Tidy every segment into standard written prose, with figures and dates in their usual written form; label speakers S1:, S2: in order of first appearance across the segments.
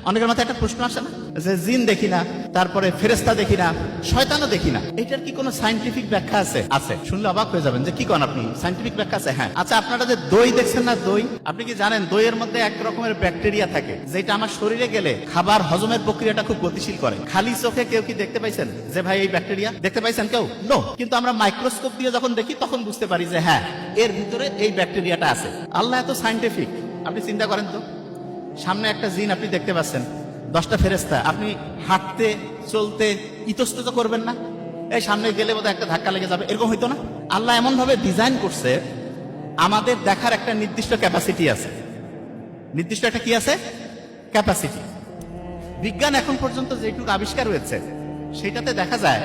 S1: অনেকের মাথায় একটা প্রশ্ন আসে না যে জিন দেখি না, তারপরে ফেরেশতা দেখি না, শয়তানও দেখি না, এটার কি কোনো সায়েন্টিফিক ব্যাখ্যা আছে? আছে। শুনলে অবাক হয়ে যাবেন যে কি করেন আপনি, সায়েন্টিফিক ব্যাখ্যা আছে? হ্যাঁ। আচ্ছা, আপনারা যে দই দেখছেন না, দই, আপনি কি জানেন দইয়ের মধ্যে এক রকমের ব্যাকটেরিয়া থাকে যেটা আমার শরীরে গেলে খাবার হজমের প্রক্রিয়াটা খুব গতিশীল করে। খালি চোখে কেউ কি দেখতে পাইছেন যে ভাই এই ব্যাকটেরিয়া দেখতে পাইছেন কেউ? নো। কিন্তু আমরা মাইক্রোস্কোপ দিয়ে যখন দেখি তখন বুঝতে পারি যে হ্যাঁ, এর ভিতরে এই ব্যাকটেরিয়াটা আছে। আল্লাহ এত সায়েন্টিফিক। আপনি চিন্তা করেন তো, সামনে একটা জিন আপনি দেখতে পাচ্ছেন, 10টা ফেরেশতা, আপনি হাঁটতে চলতে ইতস্তত করবেন না? এই সামনে গেলে বোধহয় একটা ধাক্কা লেগে যাবে, এরকম হইতো না? আল্লাহ এমন ভাবে ডিজাইন করছে, আমাদের দেখার একটা নির্দিষ্ট ক্যাপাসিটি আছে। নির্দিষ্ট একটা কি আছে? ক্যাপাসিটি। বিজ্ঞান এখন পর্যন্ত যেটুকু আবিষ্কার হয়েছে সেটাতে দেখা যায়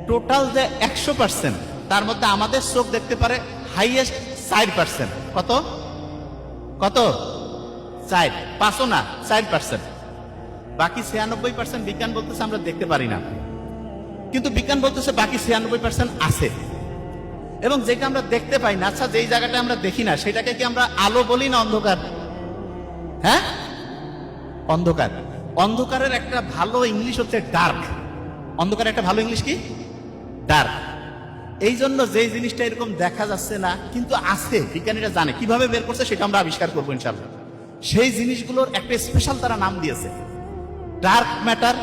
S1: টোটাল যে 100%, তার মধ্যে আমাদের চোখ দেখতে পারে হাইয়েস্ট 4%। কত কত? 4, 5ও না, 4%। বাকি 96% বিজ্ঞান বলতেছে আমরা দেখতে পারি না, কিন্তু বিজ্ঞান বলতেছে বাকি 96% আছে। এবং যেটা আমরা দেখতে পাই না, আচ্ছা যেই জায়গাটা আমরা দেখি না সেটাকে কি আমরা আলো বলি না অন্ধকার? হ্যাঁ, অন্ধকার। অন্ধকারের একটা ভালো ইংলিশ হচ্ছে ডার্ক। অন্ধকারের একটা ভালো ইংলিশ কি? ডার্ক। এই জন্য যেই জিনিসটা এরকম দেখা যাচ্ছে না কিন্তু আছে, বিজ্ঞানীরা জানে কিভাবে বের করছে সেটা আমরা আবিষ্কার করবো ইনশাআল্লাহ। সেই জিনিসগুলোর একটা স্পেশাল তারা নাম দিয়েছে, ডার্ক ম্যাটার,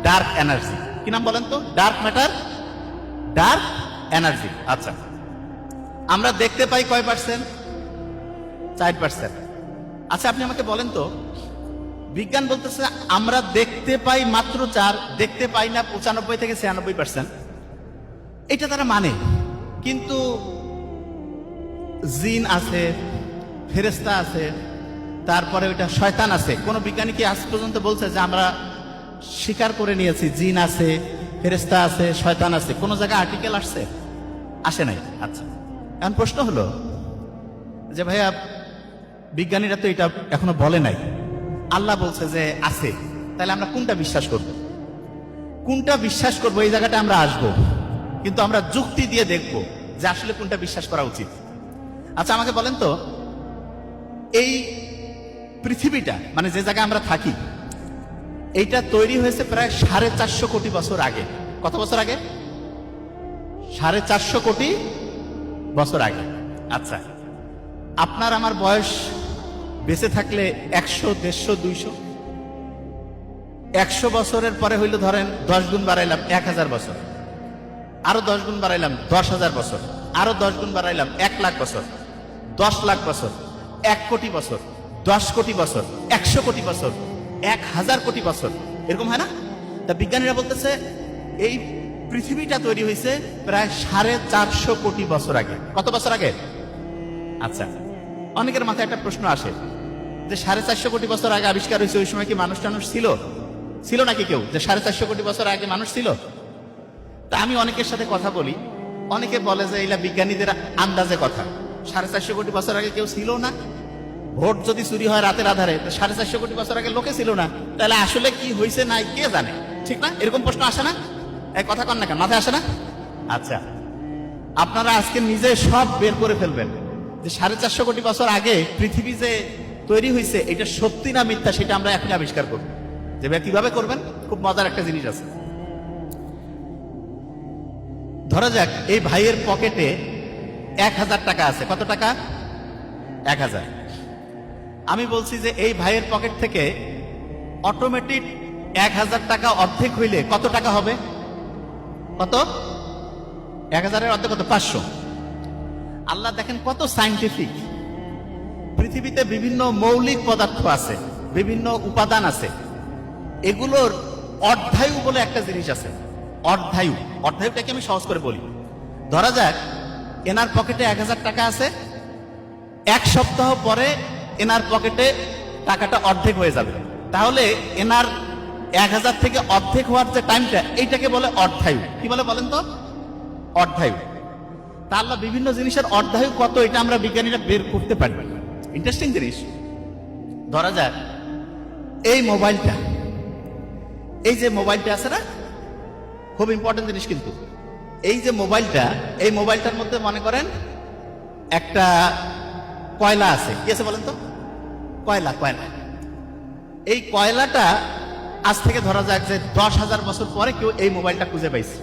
S1: ডার্ক এনার্জি। কি নাম বলেন তো? Dark matter, dark energy. আচ্ছা, আমরা দেখতে পাই কয় পার্সেন্ট? 4%। আচ্ছা, আপনি আমাকে বলেন তো, বিজ্ঞান বলতেছে আমরা দেখতে পাই মাত্র 4, দেখতে পাই না 95 থেকে 96%। এটা তারা মানে, কিন্তু জিন আছে, ফেরেশতা আছে, তারপরে ওইটা শয়তান আছে। কোন বিজ্ঞানী কি আজ পর্যন্ত বলছে যে আমরা স্বীকার করে নিয়েছি জিন আছে, ফেরেশতা আছে, শয়তান আছে? কোন জায়গায় আর্টিকেল আসছে? আসে নাই। আচ্ছা, এখন প্রশ্ন হলো যে ভাইয়া বিজ্ঞানীরা তো এটা এখনো বলে নাই, আল্লাহ বলছে যে আছে, তাহলে আমরা কোনটা বিশ্বাস করব? কোনটা বিশ্বাস করব? এই জায়গাটা আমরা আসবো, কিন্তু আমরা যুক্তি দিয়ে দেখব যে আসলে কোনটা বিশ্বাস করা উচিত। আচ্ছা, আমাকে বলেন তো, এই পৃথিবীটা মানে যে জায়গায় আমরা থাকি, এইটা তৈরি হয়েছে প্রায় 450 কোটি বছর আগে। কত বছর আগে? 450 কোটি বছর আগে। আচ্ছা, আপনার আমার বয়স বেঁচে থাকলে 100, 150, 200, 100 বছরের পরে হইল ধরেন 10 গুণ বাড়াইলাম 1000 বছর, আরো 10 গুণ বাড়াইলাম 10,000 বছর, আরো 10 গুণ বাড়াইলাম 1 লাখ বছর, 10 লাখ বছর, 1 কোটি বছর, 10 কোটি বছর, 100 কোটি বছর, 1000 কোটি বছর, এরকম হয় না? তা বিজ্ঞানীরা বলতেছে এই পৃথিবীটা তৈরি হয়েছে প্রায় 450 কোটি বছর আগে। কত বছর আগে? আচ্ছা, অনেকের মাথায় একটা প্রশ্ন আসে যে 450 কোটি বছর আগে আবিষ্কার হয়েছে, ওই সময় কি মানুষ টানুষ ছিল? ছিল নাকি কেউ যে 450 কোটি বছর আগে মানুষ ছিল? তা আমি অনেকের সাথে কথা বলি, অনেকে বলে যে এগুলা বিজ্ঞানীদের আন্দাজে কথা। 450 কোটি বছর আগে কেউ ছিল না। ভোট যদি চুরি হয় রাতের আধারে, 450 কোটি বছর আগে লোকে ছিল না, তাহলে আসলে কি হয়েছে নাই কে জানে? ঠিক না? এরকম প্রশ্ন আসে না? এই কথা কন না কেন, মাথায় আসে না? আচ্ছা, আপনারা আজকে নিজে সব বের করে ফেলবেন যে 450 কোটি বছর আগে পৃথিবী যে তৈরি হয়েছে এটা সত্যি না মিথ্যা, সেটা আমরা এখন আবিষ্কার করব। যে কিভাবে করবেন, খুব মজার একটা জিনিস আছে। ধরা যাক এই ভাইয়ের পকেটে 1000 টাকা আছে। কত টাকা? 1000। আমি বলছি যে এই ভাইয়ের পকেট থেকে অটোমেটিক 1000 টাকা অর্ধেক হইলে কত টাকা হবে? কত? 1000-এর অর্ধেক কত? 500। আল্লাহ দেখেন কত সায়েন্টিফিক। পৃথিবীতে বিভিন্ন মৌলিক পদার্থ আছে, বিভিন্ন উপাদান আছে, এগুলোর অর্ধায়ু বলে একটা জিনিস আছে। অর্ধায়ু, অর্ধায়ুটাকে আমি সহজ করে বলি। ধরা যাক এনার পকেটে 1000 টাকা আছে, 1 সপ্তাহ পরে এনার পকেটে টাকাটা অর্ধেক হয়ে যাবে। তাহলে এনার 1000 থেকে অর্ধেক হওয়ার যে টাইমটা, এইটাকে বলে অর্ধায়ু। কি বলে বলেন তো? অর্ধায়ু। তা আল্লাহ বিভিন্ন জিনিসের অর্ধায়ু কত, এটা আমরা বিজ্ঞানীরা বের করতে পারি। ইন্টারেস্টিং জিনিস। ধরা যাক এই মোবাইলটা, এই যে মোবাইলটা আছে না, খুব ইম্পর্টেন্ট জিনিস কিন্তু। এই যে মোবাইলটা, এই মোবাইলটার মধ্যে মনে করেন একটা কয়লা আছে। কি আছে বলেন তো? কয়লা। কয়লা। এই কয়লাটা আজ থেকে ধরা যাক যে 10,000 বছর পরে কেউ এই মোবাইলটা খুঁজে পাইছে।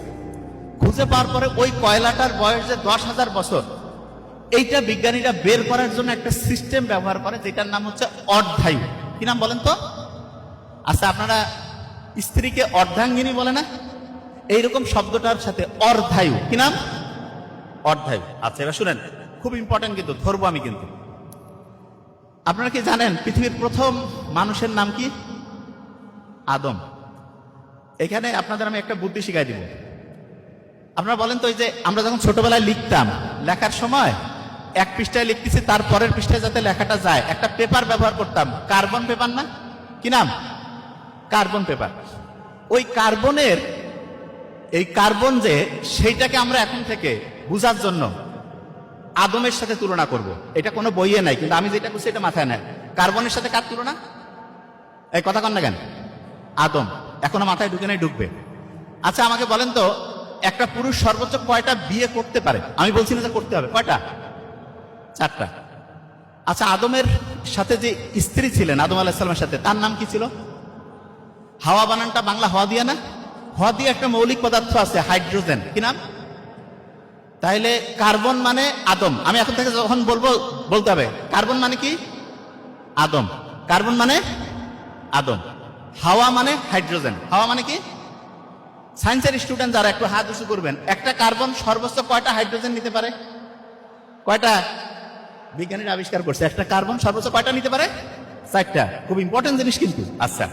S1: খুঁজে পাওয়ার পরে ওই কয়লাটার বয়স যে 10,000 বছর, এইটা বিজ্ঞানীরা বের করার জন্য একটা সিস্টেম ব্যবহার করে, যেটার নাম হচ্ছে অর্ধায়ু। কি নাম বলেন তো? আচ্ছা, আপনারা স্ত্রীকে অর্ধাঙ্গিনী বলে না? এইরকম শব্দটার সাথে অর্ধায়ু, কি নাম? অর্ধায়ু। আচ্ছা, এবার শুনেন, খুব ইম্পর্টেন্ট কিন্তু, ধরবো আমি কিন্তু। আপনারা কি জানেন পৃথিবীর প্রথম মানুষের নাম কি? আদম। এখানে আপনাদের আমি একটা বুদ্ধি শিখাই দিব। আপনারা বলেন তো, এই যে আমরা যখন ছোটবেলায় লিখতাম, লেখার সময় এক পৃষ্ঠায় লিখতেছি, তার পরের পৃষ্ঠায় যাতে লেখাটা যায়, একটা পেপার ব্যবহার করতাম, কার্বন পেপার না? কি নাম? Carbon paper. ওই কার্বনের, এই কার্বন যে, সেইটাকে আমরা এখন থেকে বুঝার জন্য আদমের সাথে তুলনা করব। এটা কোনো বইয়ে নাই, কিন্তু আমি যেটা করছি এটা মাথায় নেয়। কার্বনের সাথে কার তুলনা? এই কথা কন না কেন? আদম। এখনো মাথায় ঢুকে নাই, ঢুকবে। আচ্ছা, আমাকে বলেন তো, একটা পুরুষ সর্বোচ্চ কয়টা বিয়ে করতে পারে? আমি বলছি না যে করতে হবে, কয়টা? 4টা। আচ্ছা, আদমের সাথে যে স্ত্রী ছিলেন আদম আলাইহিস সালামের সাথে, তার নাম কি ছিল? হাওয়া। বানানটা বাংলা হওয়া দিয়া না? হওয়া দিয়ে একটা মৌলিক পদার্থ আছে, হাইড্রোজেন। কি নাম? তাইলে কার্বন মানে আদম। আমি এখন থেকে যখন বলবো বলতে হবে কার্বন মানে কি? আদম। কার্বন মানে আদম। হাওয়া মানে হাইড্রোজেন। হাওয়া মানে কি? সায়েন্সের স্টুডেন্ট যারা একটু হাত উঁচু করবেন, একটা কার্বন সর্বোচ্চ কয়টা হাইড্রোজেন নিতে পারে? কয়টা? বিজ্ঞানীরা আবিষ্কার করছে একটা কার্বন সর্বোচ্চ কয়টা নিতে পারে? 4টা। খুব ইম্পর্টেন্ট জিনিস কিন্তু। আচ্ছা,